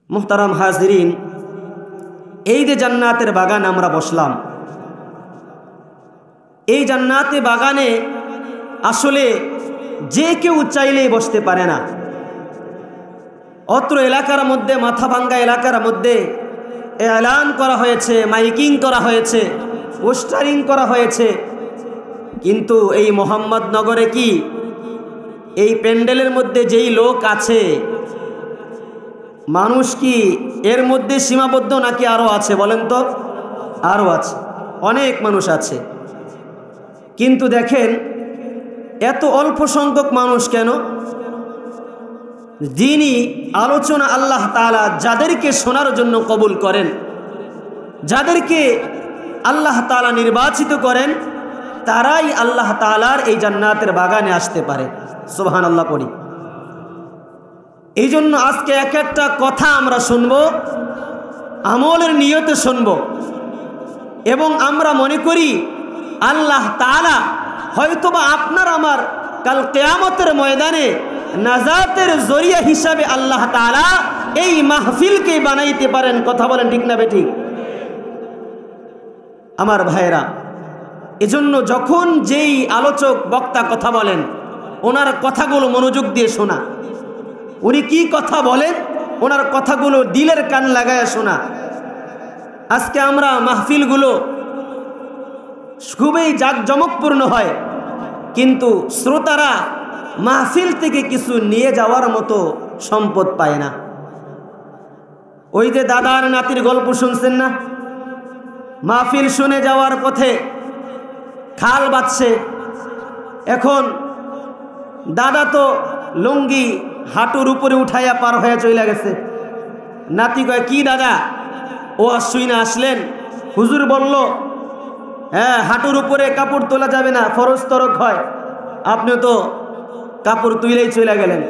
মুহতারাম হাজিরিন, এই যে জান্নাতের বাগান আমরা বসলাম, এই জান্নাতে বাগানে আসলে যে কেউ চাইলেই বসতে পারে না। অত্র এলাকার মধ্যে, মাথাভাঙ্গা এলাকার মধ্যে এলান করা হয়েছে, মাইকিং করা হয়েছে, পোস্টারিং করা হয়েছে, কিন্তু এই মোহাম্মদনগরে কি এই প্যান্ডেলের মধ্যে যেই লোক আছে, মানুষ কি এর মধ্যে সীমাবদ্ধ নাকি আরও আছে? বলেন তো, আরও আছে, অনেক মানুষ আছে। কিন্তু দেখেন এত অল্প সংখ্যক মানুষ কেন? দ্বীনি আলোচনা আল্লাহ তাআলা যাদেরকে শোনার জন্য কবুল করেন, যাদেরকে আল্লাহ তাআলা নির্বাচিত করেন, তারাই আল্লাহ তাআলার এই জান্নাতের বাগানে আসতে পারে। সুবহানাল্লাহ পড়ি। এই জন্য আজকে এক একটা কথা আমরা শুনব, আমলের নিয়তে শুনব, এবং আমরা মনে করি আল্লাহ তাআলা হয়তোবা আপনার আমার কাল কিয়ামতের ময়দানে নাজাতের জরিয়া হিসাবে আল্লাহ তাআলা এই মাহফিলকে বানাইতে পারেন। কথা বলেন ঠিক না বেঠিক? আমার ভাইরা, এজন্য যখন যেই আলোচক বক্তা কথা বলেন, ওনার কথাগুলো মনোযোগ দিয়ে শোনা। উনি কি কথা বলেন, ওনার কথাগুলো দিলের কান লাগায় শোনা। আজকে আমরা মাহফিলগুলো খুবই জাঁকজমকপূর্ণ হয়, কিন্তু শ্রোতারা মাহফিল থেকে কিছু নিয়ে যাওয়ার মতো সম্পদ পায় না। ওই যে দাদার নাতির গল্প শুনছেন না? মাহফিল শুনে যাওয়ার পথে খাল বাঁধছে। এখন দাদা তো লুঙ্গি হাঁটুর উপরে উঠাইয়া পার হয়ে চলে গেছে। নাতি কয়, কি দাদা, ও শুই না আসলেন? হুজুর বলল, হ্যাঁ, হাঁটুর উপরে কাপড় তোলা যাবে না, ফরজ তরক হয়। আপনি তো কাপড় তুইলেই চলে গেলেন।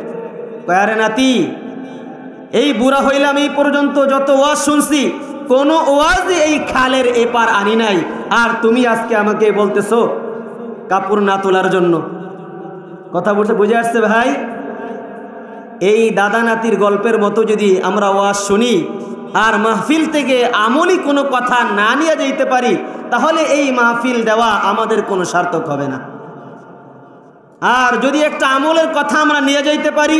কয়, আরে নাতি, এই বুড়া হইলাম এই পর্যন্ত যত ওয়াজ শুনছি, কোনো ওয়াজই এই খালের এপার আনি নাই, আর তুমি আজকে আমাকে বলতেছো কাপড় না তোলার জন্য? কথা বলতে বুঝে আসছে ভাই? এই দাদা নাতির গল্পের মতো যদি আমরা ওয়াজ শুনি আর মাহফিল থেকে আমলি কোনো কথা না নিয়ে যেতে পারি, তাহলে এই মাহফিল দেওয়া আমাদের কোনো সার্থক হবে না। আর যদি একটা আমলের কথা আমরা নিয়ে যাইতে পারি,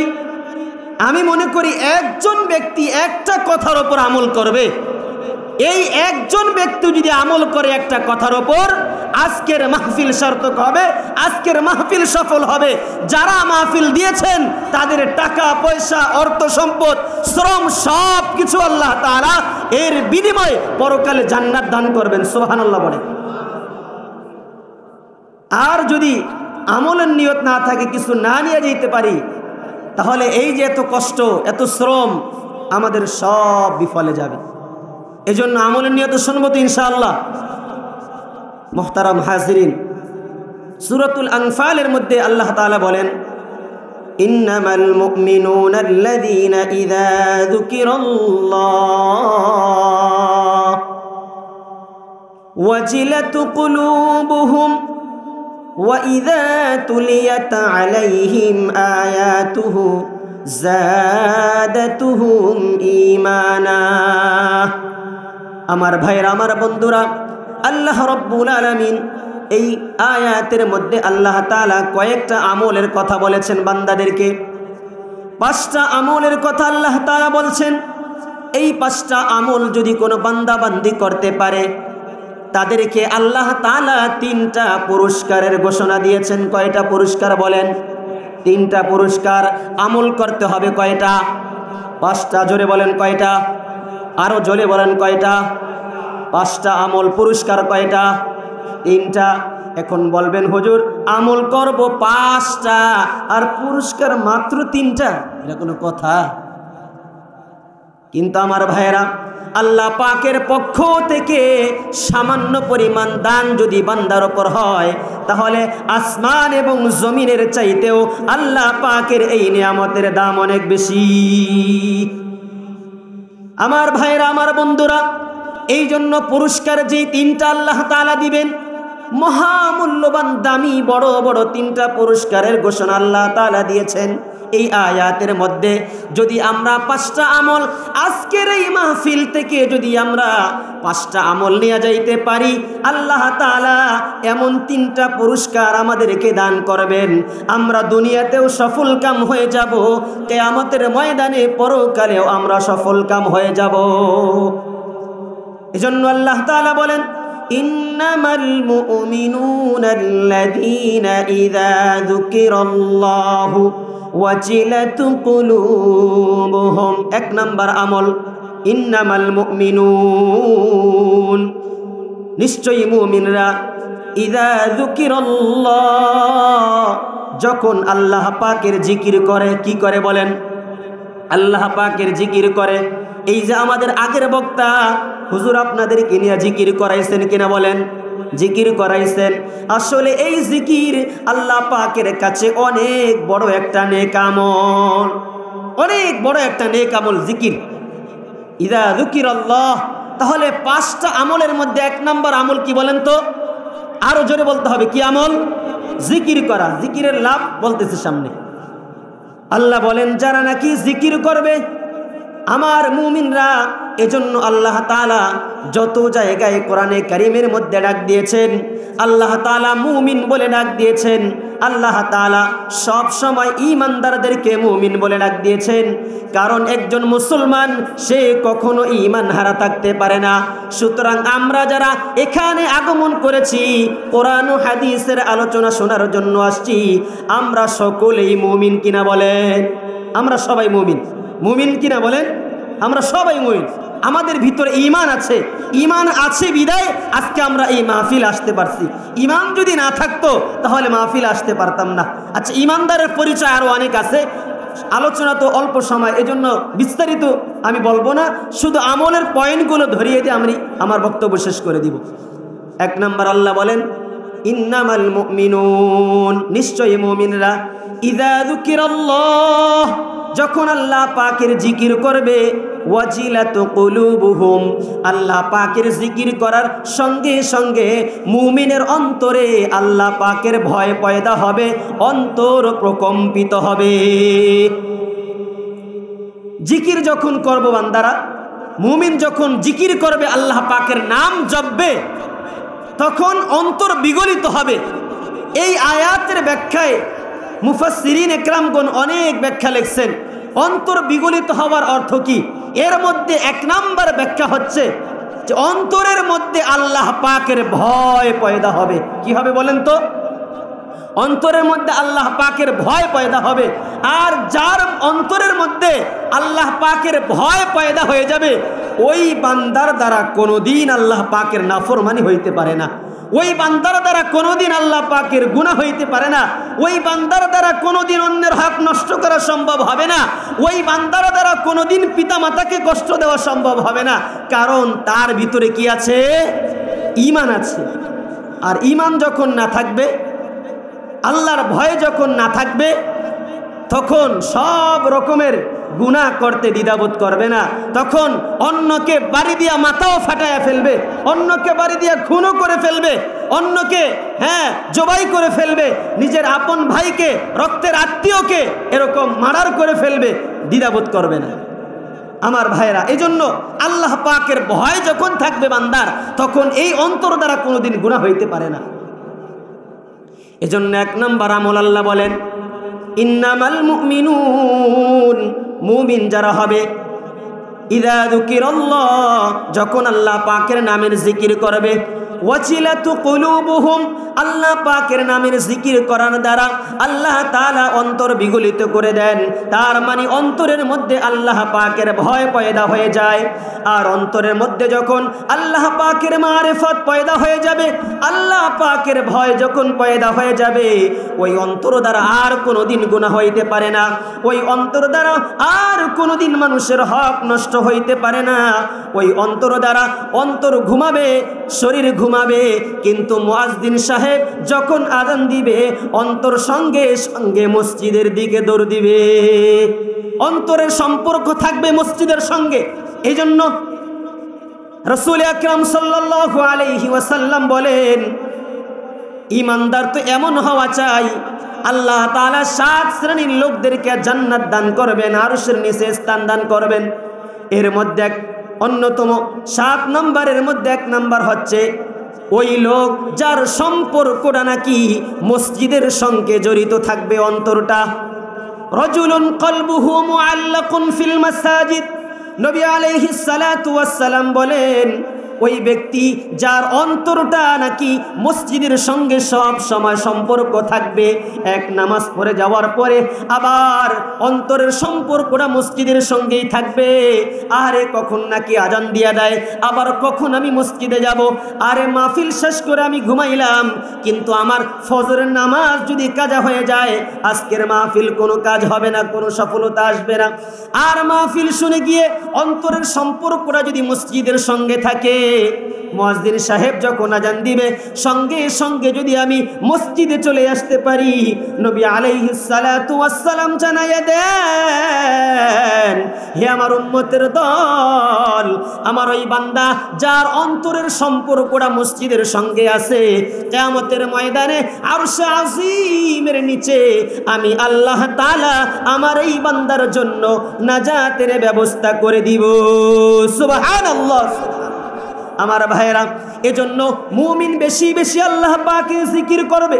আমি মনে করি একজন ব্যক্তি একটা কথার ওপর আমল করবে, এই একজন ব্যক্তি যদি আমল করে একটা কথার ওপর, আজকের মাহফিল সার্থক হবে, আজকের মাহফিল সফল হবে। যারা মাহফিল দিয়েছেন তাদের টাকা পয়সা, অর্থ সম্পদ, শ্রম সব কিছু আল্লাহ তাআলা এর বিনিময়ে পরকালে জান্নাত দান করবেন। সুবহানাল্লাহ বলে। আর যদি আমলের নিয়ত না থাকে, কিছু না নিয়ে যেতে পারি, তাহলে এই যে এত কষ্ট, এত শ্রম আমাদের সব বিফলে যাবে। এজন্য আমলের নিয়ত শুনবো তো ইনশাআল্লাহ। মুহতারাম হাজিরিন, সূরাতুল আনফালের মধ্যে আল্লাহ তাআলা বলেন, ইন্নামাল মুমিনুনা আল্লাযীনা ইযা যুকিরাল্লাহ ওয়াজিলাত কুলুবুহুম ওয়া ইযা তুলিয়াত আলাইহিম আয়াতুহু যাদাতুহুম ঈমানা। আমার ভাইরা, আমার বন্ধুরা, আল্লাহ রাব্বুল আলামিন এই আয়াতের মধ্যে আল্লাহ তাআলা কয়েকটা আমলের কথা বলেছেন বান্দাদেরকে। 5টা আমলের কথা আল্লাহ তাআলা বলছেন। এই 5টা আমল যদি কোনো বান্দা বান্দি করতে পারে, তাদেরকে আল্লাহ তাআলা 3টা পুরস্কারের ঘোষণা দিয়েছেন। কয়টা পুরস্কার বলেন? 3টা পুরস্কার। আমল করতে হবে কয়টা? 5টা। জোরে বলেন কয়টা? আরো জোরে বলেন কয়টা? 5টা আমল। পুরস্কার কয়টা? 3টা। এখন বলবেন, হুজুর আমল করব 5টা আর পুরস্কার মাত্র 3টা, এটা কোনো কথা? কিন্তু আমার ভাইয়েরা, আল্লাহ পাকের পক্ষ থেকে সামান্য পরিমাণ দান যদি বান্দার ওপর হয়, তাহলে আসমান এবং জমিনের চাইতেও আল্লাহ পাকের এই নিয়ামতের দাম অনেক বেশি। আমার ভাইরা, আমার বন্ধুরা, এই জন্য পুরস্কার যে 3টা আল্লাহ তাআলা দিবেন, মহামূল্যবান দামি বড় বড় 3টা পুরস্কারের ঘোষণা আল্লাহ তাআলা দিয়েছেন। এই আয়াতের মধ্যে যদি আমরা 5টা আমল আজকের এই মাহফিল থেকে যদি আমরা 5টা আমল নিয়ে যাইতে পারি, আল্লাহ তাআলা এমন 3টা পুরস্কার আমাদেরকে দান করবেন। আমরা দুনিয়াতেও সফলকাম হয়ে যাব, কিয়ামতের ময়দানে পরকালেও আমরা সফলকাম হয়ে যাব। এজন্য আল্লাহ তাআলা বলেন, ইন্নামাল মুমিনুনাল্লাযীনা ইযা যুকিরাল্লাহু ওয়াজিলাত কুলুবুহুম। 1 নাম্বার আমল ইন্নামাল মুমিনুন, নিশ্চয়ই মুমিনরা, ইযা যুকিরাল্লাহ, যখন আল্লাহ পাকের জিকির করে। কি করে বলেন? আল্লাহ পাকের জিকির করে। এই যে আমাদের আগের বক্তা হুজুর আপনাদেরকে নিয়ে জিকির করাইছেন কিনা বলেন? জিকির করাইছেন। আসলে এই জিকির আল্লাহ পাকের কাছে অনেক বড় একটা নেক আমল, অনেক বড় একটা নেক আমল জিকির। ইযা যুকিরাল্লাহ, তাহলে 5টা আমলের মধ্যে 1 নাম্বার আমল কি বলেন তো? আরো জোরে বলতে হবে, কি আমল? জিকির করা। জিকিরের লাভ বলতেছে সামনে। আল্লাহ বলেন, যারা নাকি জিকির করবে আমার মুমিনরা, এজন্য আল্লাহ তাআলা যত জায়গায় কোরআনে কারীমের মধ্যে ডাক দিয়েছেন, আল্লাহ তাআলা মুমিন বলে ডাক দিয়েছেন। আল্লাহ তাআলা সব সময় ঈমানদারদেরকে মুমিন বলে ডাক দিয়েছেন, কারণ একজন মুসলমান সে কখনো ঈমান হারা থাকতে পারে না। সুতরাং আমরা যারা এখানে আগমন করেছি, কোরআন ও হাদিসের আলোচনা শোনার জন্য আসছি, আমরা সকলেই মুমিন কিনা বলেন? আমরা সবাই মুমিন। মুমিন কিনা বলেন? আমরা সবাই মুমিন। আমাদের ভিতরে ঈমান আছে। ঈমান আছে বিদায় আজকে আমরা এই মাহফিল আসতে পারছি। ঈমান যদি না থাকতো তাহলে মাহফিল আসতে পারতাম না। আচ্ছা, ঈমানদারের পরিচয় আরও অনেক আছে, আলোচনা তো অল্প সময়, এজন্য বিস্তারিত আমি বলবো না, শুধু আমলের পয়েন্টগুলো ধরিয়ে দিয়ে আমি আমার বক্তব্য শেষ করে দিব। 1 নাম্বার আল্লাহ বলেন, ইন্নামাল মুমিনুন, নিশ্চয়ই মুমিনরা, ইযা যুকিরাল্লাহ, যখন আল্লাহ পাকের জিকির করবে, ওয়াজিলাত কুলুবুহুম, আল্লাহ পাকের জিকির করার সঙ্গে সঙ্গে মুমিনের অন্তরে আল্লাহ পাকের ভয় পয়দা হবে, অন্তর প্রকম্পিত হবে। জিকির যখন করব বান্দারা, মুমিন যখন জিকির করবে, আল্লাহ পাকের নাম জপবে, তখন অন্তর বিগলিত হবে। এই আয়াতের ব্যাখ্যায় মুফাসসিরিন ইকরামগণ অনেক ব্যাখ্যা লিখছেন। অন্তর বিগলিত হওয়ার অর্থ কি? এর মধ্যে 1 নাম্বার ব্যাখ্যা হচ্ছে যে অন্তরের মধ্যে আল্লাহ পাকের ভয় পয়দা হবে। কি হবে বলেন তো? অন্তরের মধ্যে আল্লাহ পাকের ভয় পয়দা হবে। আর যার অন্তরের মধ্যে আল্লাহ পাকের ভয় পয়দা হয়ে যাবে, ওই বান্দার দ্বারা কোনোদিন আল্লাহ পাকের নাফরমানি হইতে পারে না। ওই বান্দার দ্বারা কোনোদিন আল্লাহ পাকের গুনাহ হইতে পারে না। ওই বান্দার দ্বারা কোনোদিন অন্যের হক নষ্ট করা সম্ভব হবে না। ওই বান্দার দ্বারা কোনোদিন পিতা মাতাকে কষ্ট দেওয়া সম্ভব হবে না, কারণ তার ভিতরে কি আছে? ঈমান আছে। আর ঈমান যখন না থাকবে, আল্লাহর ভয় যখন না থাকবে, তখন সব রকমের গুনাহ করতে দ্বিধাবোধ করবে না। তখন অন্যকে বাড়ি দিয়া মাথাও ফাটায়া ফেলবে, অন্যকে বাড়ি দিয়া খুনও করে ফেলবে, অন্যকে জবাই করে ফেলবে, নিজের আপন ভাইকে, রক্তের আত্মীয়কে এরকম মার্ডার করে ফেলবে, দ্বিধাবোধ করবে না। আমার ভাইরা, এজন্য আল্লাহ পাকের ভয় যখন থাকবে বান্দার, তখন এই অন্তর দ্বারা কোনোদিন গুনাহ হইতে পারে না। এজন্য 1 নাম্বার আমল আল্লাহ বলেন, ইন্নামাল মুমিনুন, মুমিন যারা হবে, ইযা যুকিরাল্লাহ, যখন আল্লাহ পাকের নামের জিকির করবে, ওয়াজিলাত কুলুবুহুম, আল্লাহ পাকের নামের জিকির করার দ্বারা আল্লাহ তাআলা অন্তর বিগলিত করে দেন। তার মানে অন্তরের মধ্যে আল্লাহ পাকের ভয় পয়দা হয়ে যায়। আর অন্তরের মধ্যে যখন আল্লাহ পাকের মারিফত পয়দা হয়ে যাবে, আল্লাহ পাকের ভয় যখন পয়দা হয়ে যাবে, ওই অন্তর দ্বারা আর কোনোদিন গুনাহ হইতে পারে না। ওই অন্তর দ্বারা আর কোনোদিন মানুষের হক নষ্ট হইতে পারে না। ওই অন্তর দ্বারা অন্তর ঘুমাবে, শরীর ঘুমাবে, কিন্তু মুয়াজ্জিন সাহেব যখন আযান দিবে, অন্তর সঙ্গে সঙ্গে মসজিদের দিকে দৌড় দিবে। অন্তরের সম্পর্ক থাকবে মসজিদের সঙ্গে। এই জন্য রাসূল আকরাম সাল্লাল্লাহু আলাইহি ওয়াসাল্লাম বলেন, ঈমানদার তো এমন হওয়া চাই, আল্লাহ তাআলা 7 শ্রেণীর লোকদেরকে জান্নাত দান করবেন, আরশের নিচে স্থান দান করবেন। এর মধ্যে অন্যতম 7 নম্বরের মধ্যে 1 নম্বর হচ্ছে ওই লোক যার সম্পর্কটা নাকি মসজিদের সঙ্গে জড়িত থাকবে, অন্তরটা। রাজুলুন কলবুহু মুআল্লাকুন ফিল মাসাজিদ, নবী আলাইহিস সালাতু ওয়াস সালাম বলেন ওই ব্যক্তি যার অন্তরটা নাকি মসজিদের সঙ্গে সব সময় সম্পর্ক থাকবে, এক নামাজ পড়ে যাওয়ার পরে আবার অন্তরের সম্পর্কটা মসজিদের সঙ্গেই থাকবে। আরে কখন নাকি আজান দিয়া দেয়, আবার কখন আমি মসজিদে যাব, আরে মাহফিল শেষ করে আমি ঘুমাইলাম, কিন্তু আমার ফজরের নামাজ যদি কাজা হয়ে যায় আজকের মাহফিল কোনো কাজ হবে না, কোনো সফলতা আসবে না। আর মাহফিল শুনে গিয়ে অন্তরের সম্পর্কটা যদি মসজিদের সঙ্গে থাকে, মুয়াজ্জিন সাহেব যখন আজান দিবে সঙ্গে সঙ্গে যদি আমি মসজিদে চলে আসতে পারি, নবী আলাইহিস সালাতু ওয়াস সালাম জানাইয়া দেন, হে আমার উম্মতের দল, আমার ওই বান্দা যার অন্তরের সম্পর্কটা মসজিদের সঙ্গে আছে, কিয়ামতের ময়দানে আরশে আজিমের নিচে আমি আল্লাহ তাআলা আমার এই বান্দার জন্য নাজাতের ব্যবস্থা করে দিব। সুবহানাল্লাহ। আমার ভাইরা, এজন্য মুমিন বেশি বেশি আল্লাহ পাকের জিকির করবে।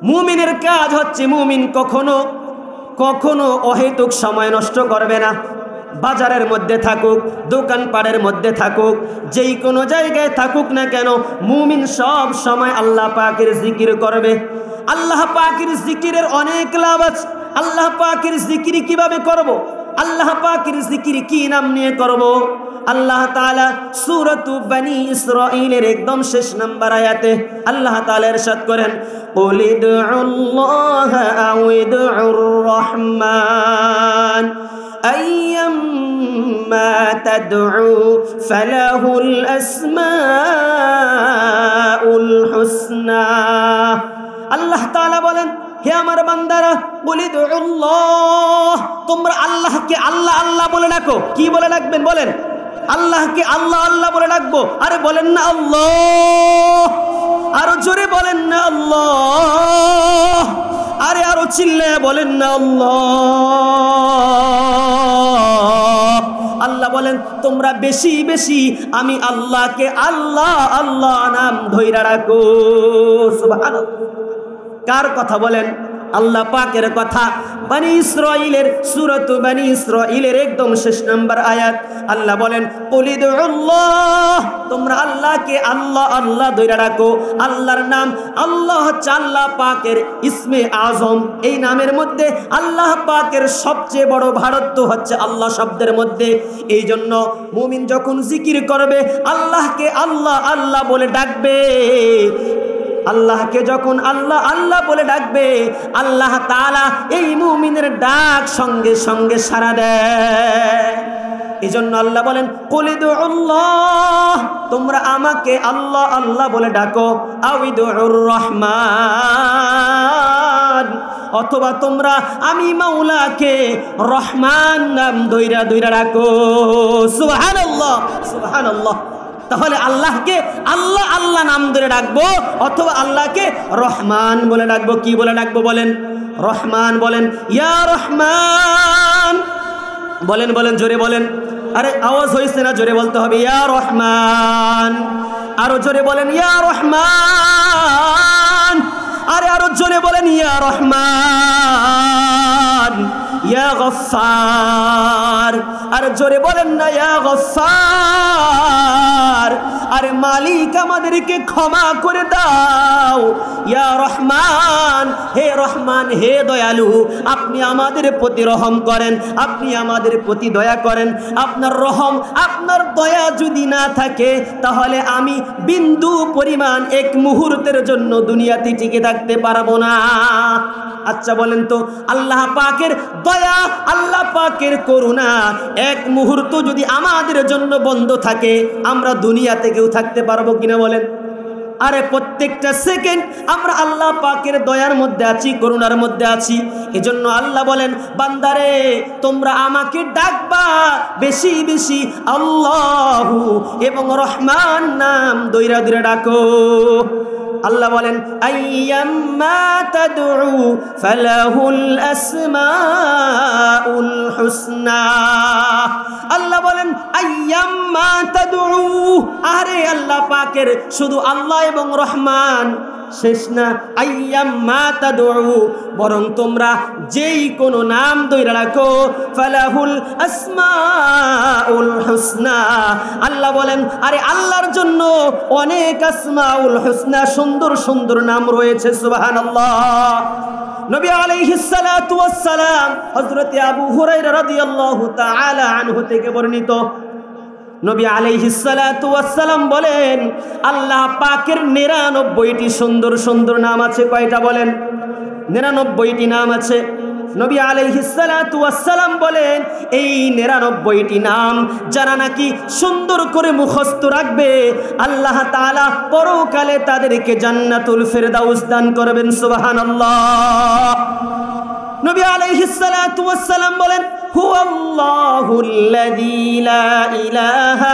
মুমিনের কাজ হচ্ছে মুমিন কখনো কখনো অহেতুক সময় নষ্ট করবে না। বাজারের মধ্যে থাকুক, দোকানপাটের মধ্যে থাকুক, যেই কোনো জায়গায় থাকুক না কেন, মুমিন সব সময় আল্লাহ পাকের জিকির করবে। আল্লাহ পাকের জিকিরের অনেক লাভ আছে। আল্লাহ পাকের জিকির কিভাবে করব? আল্লাহ পাকের জিকির কি নাম নিয়ে করব? আল্লাহ তাআলা সূরাতু বনী ইসরাঈলের একদম শেষ নাম্বার আয়াতে আল্লাহ তাআলা ইরশাদ করেন, কুল ইদউল্লাহ আও ইদউর রহমান আইয়াম্মা তাদউ ফালাহুল আসমাউল হুসনা। আল্লাহ তাআলা বলেন, হে আমার বান্দারা, কুল ইদউল্লাহ, তোমরা আল্লাহকে আল্লাহ আল্লাহ বলে ডাকো। কি বলে ডাকবেন বলেন? আল্লাহকে আল্লাহ আল্লাহ বলে ডাকবো। আরে বলেন না আল্লাহ, আরো জোরে বলেন না আল্লাহ, আরে আরো চিল্লায় বলেন না আল্লাহ। আল্লাহ বলেন তোমরা বেশি বেশি আমি আল্লাহকে আল্লাহ আল্লাহ নাম ধইরা রাখো। সুবহানাল্লাহ। কার কথা বলেন? আল্লাহ পাকের কথা। বনী ইসরাঈলের সূরাতু বনী ইসরাঈলের একদম শেষ নাম্বার আয়াত আল্লাহ বলেন, কুল ইদউল্লাহ, তোমরা আল্লাহকে আল্লাহ আল্লাহ ধরে রাখো। আল্লাহর নাম আল্লাহ হচ্ছে আল্লাহ পাকের ইসমে আজম। এই নামের মধ্যে আল্লাহ পাকের সবচেয়ে বড় ভারত্ব হচ্ছে আল্লাহ শব্দের মধ্যে। এই জন্য মুমিন যখন জিকির করবে আল্লাহকে আল্লাহ আল্লাহ বলে ডাকবে। আল্লাহকে যখন আল্লাহ আল্লাহ বলে ডাকবে, আল্লাহ তাআলা এই মুমিনের ডাক সঙ্গে সঙ্গে সাড়া দেয়। এজন্য আল্লাহ বলেন, কুল ইদউল্লাহ, তোমরা আমাকে আল্লাহ আল্লাহ বলে ডাকো, আও ইদউর রহমান, অথবা তোমরা আমি মাওলাকে রহমান নাম ধইরা ধইরা রাখো। সুবহানাল্লাহ, সুবহানাল্লাহ। তাহলে আল্লাহকে আল্লাহ আল্লাহ নাম ধরে ডাকবো, অথবা আল্লাহকে রহমান বলে ডাকবো। কি বলে ডাকবো বলেন? রহমান বলেন, ইয়া রহমান বলেন, বলেন জোরে বলেন। আরে আওয়াজ হয়েছে না? জোরে বলতে হবে, ইয়া রহমান। আরো জোরে বলেন, ইয়া রহমান। আরে আরো জোরে বলেন, ইয়া রহমান। ইয়া গফফার, আর জোরে বলেন না ইয়া গফফার। আরে মালিক আমাদেরকে ক্ষমা করে দাও। ইয়া রহমান, হে রহমান, হে দয়ালু, আপনি আমাদের প্রতি রহম করেন, আপনি আমাদের প্রতি দয়া করেন। আপনার রহম আপনার দয়া যদি না থাকে তাহলে আমি বিন্দু পরিমাণ এক মুহূর্তের জন্য দুনিয়াতে টিকে থাকতে পারবো না। আচ্ছা বলেন তো, আল্লাহ পাকের দয়া, আল্লাহ পাকের করুণা এক মুহূর্ত যদি আমাদের জন্য বন্ধ থাকে, আমরা দুনিয়াতে কেউ থাকতে পারবো কিনা বলেন? আরে প্রত্যেকটা সেকেন্ড আমরা আল্লাহ পাকের দয়ার মধ্যে আছি, করুণার মধ্যে আছি। এজন্য আল্লাহ বলেন, বান্দারে তোমরা আমাকে ডাকবা বেশি বেশি আল্লাহু এবং রহমান নাম দইরা দইরা ডাকো। আল্লাহ বলেন আইয়াম্মা তাদউ ফালাহুল আসমাউল হুসনা। আল্লাহ বলেন আইয়াম্মা তাদউ, আরে আল্লাহ পাকের শুধু আল্লাহ এবং রহমান শেষ না, আইয়াম্মা তাদউ, বরং তোমরা যেই কোনো নাম ধরে রাখো, ফালাহুল আসমাউল হুসনা। আল্লাহ বলেন আরে আল্লাহর জন্য অনেক আসমাউল হুসনা, সুন্দর সুন্দর নাম রয়েছে। সুবহানাল্লাহ। নবী আলাইহিস সালাতু ওয়াস সালাম হযরত আবু হুরায়রা রাদিয়াল্লাহু তাআলা আনহু থেকে বর্ণিত, নবী আলাইহিস সালাতু ওয়াস সালাম বলেন আল্লাহ পাকের 99টি সুন্দর সুন্দর নাম আছে। কয়টা বলেন? 99টি নাম আছে। নবী আলাইহিস সালাতু ওয়াস সালাম বলেন এই 99টি নাম যারা নাকি সুন্দর করে মুখস্থ রাখবে, আল্লাহ তাআলা পরকালে তাদেরকে জান্নাতুল ফেরদাউস দান করবেন। সুবহানাল্লাহ। নবী আলাইহিস সালাতু ওয়াস সালাম বলেন হুয়াল্লাহুল্লাযী লা ইলাহা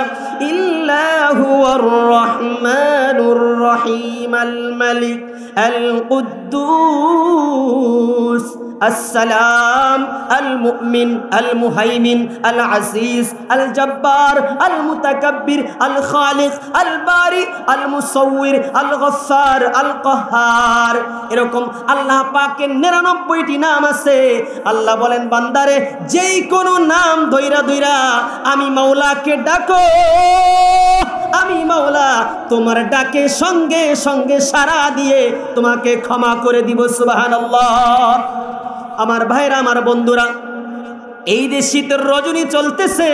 ইল্লা হুয়ার রাহমানুর রহিম আল মালিক আল কুদ্দুস السلام المؤمن المهيمن العزيز الجبار المتكبر الخالق الباري المصور الغفار القهار। এরকম আল্লাহ পাকের 99টি নাম আছে। আল্লাহ বলেন বান্দারে যেই কোনো নাম ধইরা ধইরা আমি মাওলাকে ডাকো, আমি মাওলা তোমার ডাকে সঙ্গে সঙ্গে সাড়া দিয়ে তোমাকে ক্ষমা করে দিব। সুবহানাল্লাহ। আমার ভাইরা, আমার বন্ধুরা, এই যে শীতের রজনী চলতেছে,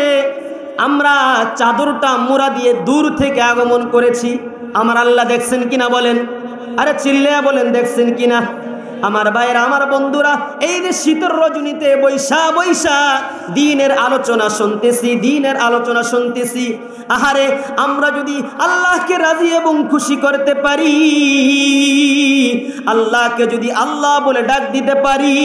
আমরা চাদরটা মোড়া দিয়ে দূর থেকে আগমন করেছি। আমার আল্লাহ দেখছেন কিনা বলেন? আরে চিল্লায়া বলেন দেখছেন কিনা? আমার ভাইরা, আমার বন্ধুরা, এই যে শীতের রজনীতে বৈশা বৈশা দ্বীনের আলোচনা শুনতেছি, দ্বীনের আলোচনা শুনতেছি। আহারে আমরা যদি আল্লাহকে রাজি এবং খুশি করতে পারি, আল্লাহকে যদি আল্লাহ বলে ডাক দিতে পারি,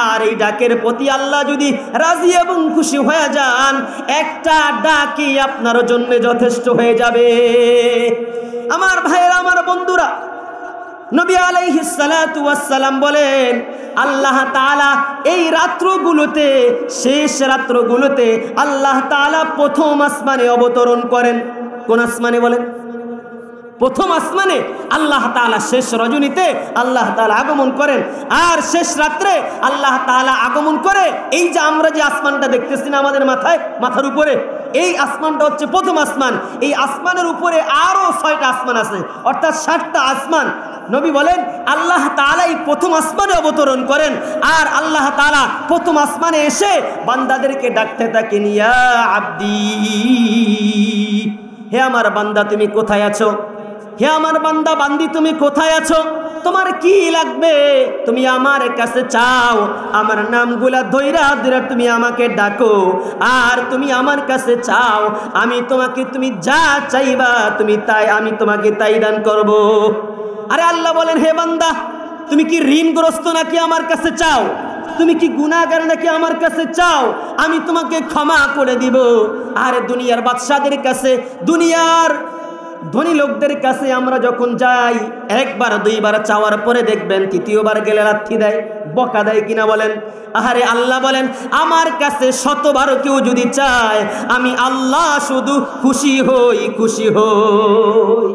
আর এই ডাকের প্রতি আল্লাহ যদি রাজি এবং খুশি হয়ে যান, একটা ডাকই আপনার জন্য যথেষ্ট হয়ে যাবে। আমার ভাইরা, আমার বন্ধুরা, নবী আলাইহিস সালাতু ওয়াস সালাম বলেন আল্লাহ তাআলা এই রাত্রগুলোতে, শেষ রাত্রগুলোতে আল্লাহ তাআলা প্রথম আসমানে অবতরণ করেন। কোন আসমানে বলেন? প্রথম আসমানে আল্লাহ তাআলা শেষ রজনীতে আল্লাহ তাআলা আগমন করেন। আর শেষ রাত্রে আল্লাহ তাআলা আগমন করে এই যে আমরা যে আসমানটা দেখতেছি না আমাদের মাথার উপরে, এই আসমানটা হচ্ছে প্রথম আসমান। এই আসমানের উপরে আরো 6টা আসমান আছে, অর্থাৎ 7টা আসমান। নবী বলেন আল্লাহ তাআলা এই প্রথম আসমানে অবতরণ করেন, আর আল্লাহ তাআলা প্রথম আসমানে এসে বান্দাদেরকে ডাকতে থাকেন, ইয়া আব্দি, হে আমার বান্দা তুমি কোথায় আছো? হে আমার বান্দা বান্দি তুমি কোথায় আছো? তোমার কি লাগবে তুমি আমার কাছে চাও। আমার নামগুলা ধইরা ধইরা তুমি আমাকে ডাকো, আর তুমি আমার কাছে চাও, আমি তোমাকে তুমি যা চাইবা তুমি তাই, আমি তোমাকে তাই দান করব। আরে আল্লাহ বলেন হে বান্দা তুমি কি ঋণগ্রস্ত নাকি আমার কাছে চাও? তুমি কি গুনাহগার নাকি আমার কাছে চাও? আমি তোমাকে ক্ষমা করে দিব। আরে দুনিয়ার বাদশাদের কাছে, দুনিয়ার ধনী লোকদের কাছে আমরা যখন যাই, একবার দুইবার চাওয়ার পরে দেখবেন তৃতীয়বার গেলে লাথি দেয়, বকা দেয় কিনা বলেন? আহারে আল্লাহ বলেন আমার কাছে 100বার কেউ যদি চায়, আমি আল্লাহ শুধু খুশি হই, খুশি হই।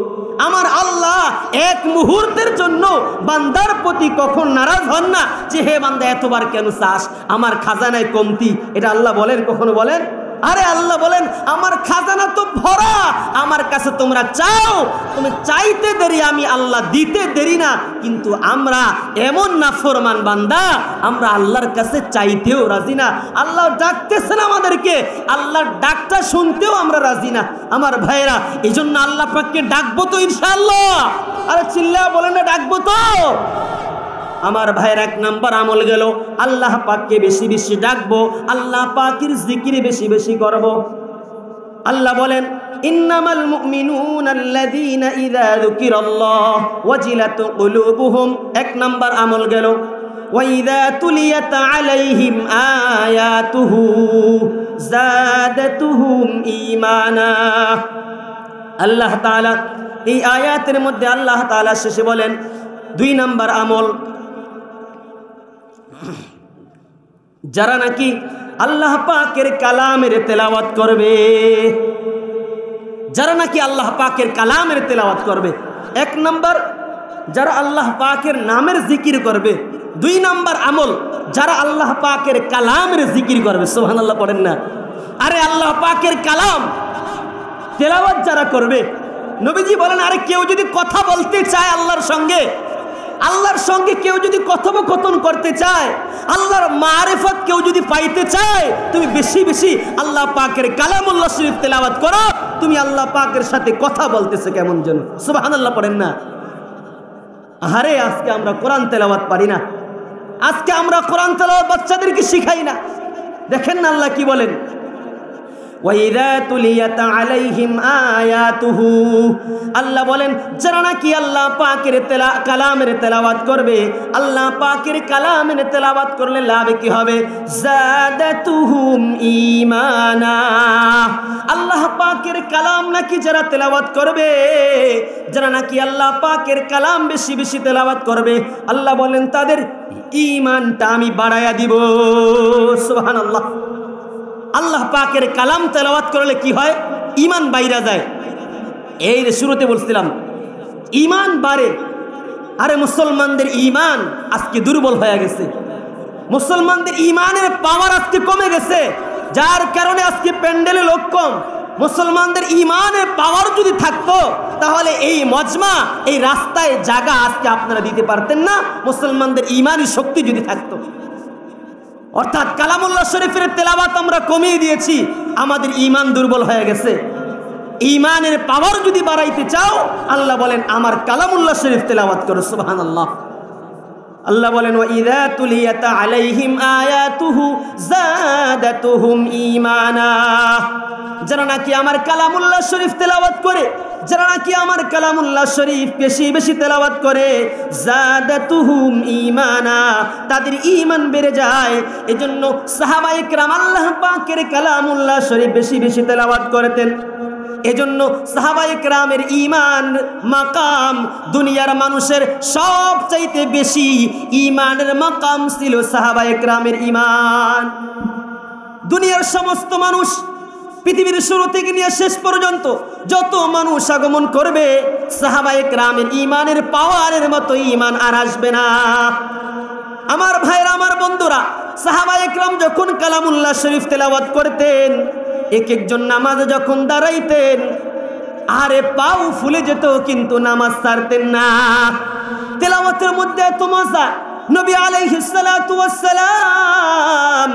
আমার আল্লাহ এক মুহূর্তের জন্য বান্দার প্রতি কখন নারাজ হন না যে হে বান্দা এতবার কেন চাস, আমার খাজানায় কমতি। এটা আল্লাহ বলেন? কখনো বলেন? আরে আল্লাহ বলেন আমার খাজানা তো ভরা, আমার কাছে তোমরা চাও, তুমি চাইতে দেরি, আমি আল্লাহ দিতে দেরি না। কিন্তু আমরা এমন নাফরমান বান্দা, আমরা আল্লাহর কাছে চাইতেও রাজি না। আল্লাহ ডাকতেছেন আমাদেরকে, আল্লাহর ডাকটা শুনতেও আমরা রাজি না। আমার ভাইরা, এই জন্য আল্লাহ পাককে ডাকবো তো ইনশাআল্লাহ। আরে চিল্লা বলেন না, ডাকবো তো। আমার ভাইয়ের 1 নাম্বার আমল গেল আল্লাহ পাককে বেশি বেশি ডাকবো, আল্লাহ পাকের জিকির বেশি বেশি করব। আল্লাহ বলেন ইন্নামাল মুমিনুনাল্লাযীনা ইযা যুকিরাল্লাহ ওয়াজিলাত কুলুবুহুম। 1 নাম্বার আমল গেল ওয়া ইযা তুলিয়াত আলাইহিম আয়াতুহু যাদাতুহুম ঈমানা। আল্লাহ তাআলা এই আয়াতের মধ্যে আল্লাহ তাআলা শেষে বলেন 2 নাম্বার আমল, যারা নাকি আল্লাহ পাকের কালামের তেলাওয়াত করবে, যারা নাকি আল্লাহ পাকের কালামের তেলাওয়াত করবে। 1 নাম্বার যারা আল্লাহ পাকের নামের জিকির করবে। 2 নাম্বার আমল যারা আল্লাহ পাকের কালামের জিকির করবে। সুবহানাল্লাহ পড়েন না। আরে আল্লাহ পাকের কালাম তেলাওয়াত যারা করবে, নবীজি বলেন আরে কেউ যদি কথা বলতে চায় আল্লাহর সঙ্গে কেউ যদি কথোপকথন করতে চায়, আল্লাহর মারিফত কেউ যদি পাইতে চায়, তুমি বেশি বেশি আল্লাহ পাকের কালামুল্লাহ শরীফ তেলাওয়াত করো, তুমি আল্লাহ পাকের সাথে কথা বলতেছো কেমন যেন। সুবহানাল্লাহ পড়েন না। আরে আজকে আমরা কোরআন তেলাওয়াত পারি না, আজকে আমরা কোরআন তেলাওয়াত বাচ্চাদেরকে শিখাই না। দেখেন না আল্লাহ কি বলেন, ওয়াইদা তুলিয়াত আলাইহিম আয়াতুহু, আল্লাহ বলেন যারা নাকি আল্লাহ পাকের কালামের তেলাওয়াত করবে, আল্লাহ পাকের কালামের তেলাওয়াত করলে লাভ কি হবে? যাদাতুহুম ঈমানা। আল্লাহ পাকের কালাম নাকি যারা তেলাওয়াত করবে, যারা নাকি আল্লাহ পাকের কালাম বেশি বেশি তেলাওয়াত করবে, আল্লাহ বলেন তাদের ঈমানটা আমি বাড়ায়া দিব। সুবহানাল্লাহ। আল্লাহ পাকের কালাম তেলাওয়াত করলে কি হয়? ঈমান বাইরা যায়। এই যে শুরুতে বলছিলাম ঈমান বাড়ে। আরে মুসলমানদের ঈমান আজকে দুর্বল হয়ে গেছে, মুসলমানদের ঈমানের পাওয়ার আজকে কমে গেছে, যার কারণে আজকে প্যান্ডেলে লোক কম। মুসলমানদের ঈমানের পাওয়ার যদি থাকতো তাহলে এই মজমা, এই রাস্তায় জায়গা আজকে আপনারা দিতে পারতেন না, মুসলমানদের ঈমানি শক্তি যদি থাকতো। অর্থাৎ কালামুল্লাহ শরীফের তেলাওয়াত আমরা কমিয়ে দিয়েছি, আমাদের ঈমান দুর্বল হয়ে গেছে। ঈমানের পাওয়ার যদি বাড়াইতে চাও, আল্লাহ বলেন আমার কালামুল্লাহ শরীফ তেলাওয়াত করো। সুবহানাল্লাহ। আল্লাহ বলেন ওয়াইদা তুলিয়াত আলাইহিম আয়াতুহু যাদাতুহুম ঈমানা। যারা নাকি আমার কালামুল্লাহ শরীফ তেলাওয়াত করে, যারা নাকি আমার কালামুল্লাহ শরীফ বেশি বেশি তেলাওয়াত করে, যাদাতুহুম ঈমানা, তাদের ঈমান বেড়ে যায়। এজন্য সাহাবায়ে কেরাম আল্লাহ পাকের কালামুল্লাহ শরীফ বেশি বেশি তেলাওয়াত করতেন। এজন্য সাহাবায়ে কেরামের ঈমান মাকাম দুনিয়ার মানুষের সবচাইতে বেশি ঈমানের মাকাম ছিল সাহাবায়ে কেরামের ঈমান। দুনিয়ার সমস্ত মানুষ, পৃথিবীর শুরু থেকে নিয়ে শেষ পর্যন্ত যত মানুষ আগমন করবে, সাহাবায়ে কেরামের ঈমানের পাওয়ারের মতো ঈমান আর আসবে না। আমার ভাইরা, আমার বন্ধুরা, সাহাবায়ে কেরাম যখন কালামুল্লাহ শরীফ তেলাওয়াত করতেন, এক একজন নামাজে যখন দাঁড়াইতেন, আরে পাও ফুলে যেত কিন্তু নামাজ ছাড়তেন না। তেলাওয়াতের মধ্যে এত মজা। নবী আলাইহিস সালাতু ওয়াস সালাম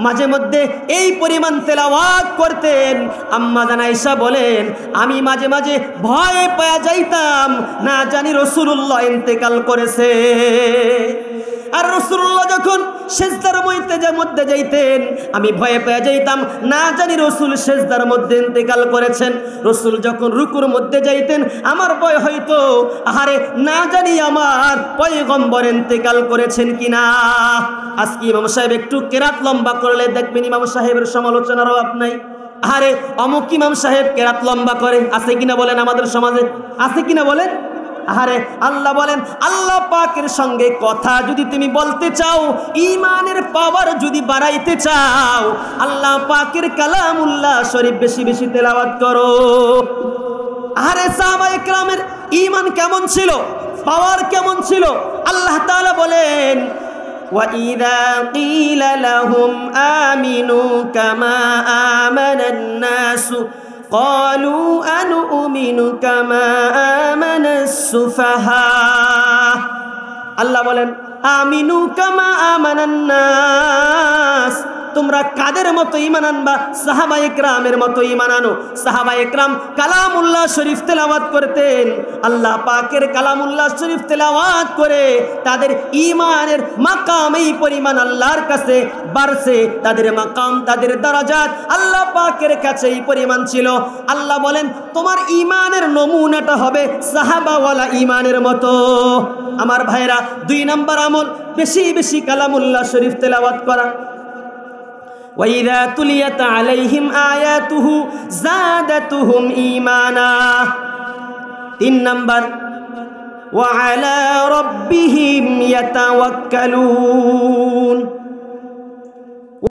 মাঝে মধ্যে এই পরিমাণ তেলাওয়াত করতেন, আম্মা জান আয়েশা বলেন আমি মাঝে মাঝে ভয় পেয়ে যাইতাম, না জানি রাসূলুল্লাহ ইন্তেকাল করেছে। আর রাসূলুল্লাহ যখন সিজদার মধ্যে যাইতেন, আমি ভয়ে পেয়ে যাইতাম, না জানি রাসূল সিজদার মধ্যে ইন্তেকাল করেছেন। রাসূল যখন রুকুর মধ্যে যাইতেন, আমার ভয় হইতো, আরে না জানি আমার পয়গম্বর ইন্তেকাল করেছেন কিনা। আজকে ইমাম সাহেব একটু কেরাত লম্বা করলে দেখবেন ইমাম সাহেবের সমালোচনার অভাব নাই। আরে অমুক ইমাম সাহেব কেরাত লম্বা করে, আছে কিনা বলেন? আমাদের সমাজে আছে কিনা বলেন? আরে আল্লাহ বলেন, আল্লাহ পাকের সঙ্গে কথা যদি তুমি বলতে চাও, ঈমানের পাওয়ার যদি বাড়াইতে চাও, আল্লাহ পাকের কালামুল্লাহ শরীফ বেশি বেশি তেলাওয়াত করো। আরে সাহাবায়ে কেরামের ঈমান কেমন ছিল, পাওয়ার কেমন ছিল? আল্লাহ তাআলা বলেন وَإِذَا قِيلَ لَهُمْ آمِنُوا كَمَا آمَنَ النَّاسُ قَالُوا أَنُؤْمِنُ كَمَا آمَنَ السُّفَهَاءُ। আল্লাহ বলেন আমিনু কামা আমানান নাস, তোমরা কাদের মতো ঈমান আনবা? সাহাবায়ে কেরামের মতো ঈমান আনো। সাহাবায়ে কেরাম কালামুল্লাহ শরীফ তেলাওয়াত করতেন, আল্লাহ পাকের কালামুল্লাহ শরীফ তেলাওয়াত করে তাদের ঈমানের মাকাম এই পরিমাণ আল্লাহর কাছে বাড়ছে, তাদের মাকাম, তাদের দরজাত আল্লাহ পাকের কাছে এই পরিমাণ ছিল। আল্লাহ বলেন তোমার ঈমানের নমুনাটা হবে সাহাবাওয়ালা ঈমানের মতো। আমার ভাইরা, 2 নম্বর আমল বেশি বেশি কালামুল্লাহ শরীফ তেলাওয়াত করা। وَإِذَا تُلِيَتْ عَلَيْهِمْ آيَاتُهُ زَادَتْهُمْ إِيمَانًا। তিন নাম্বার ওয়া আলা রাব্বিহিম ইয়াতাওয়াক্কালুন।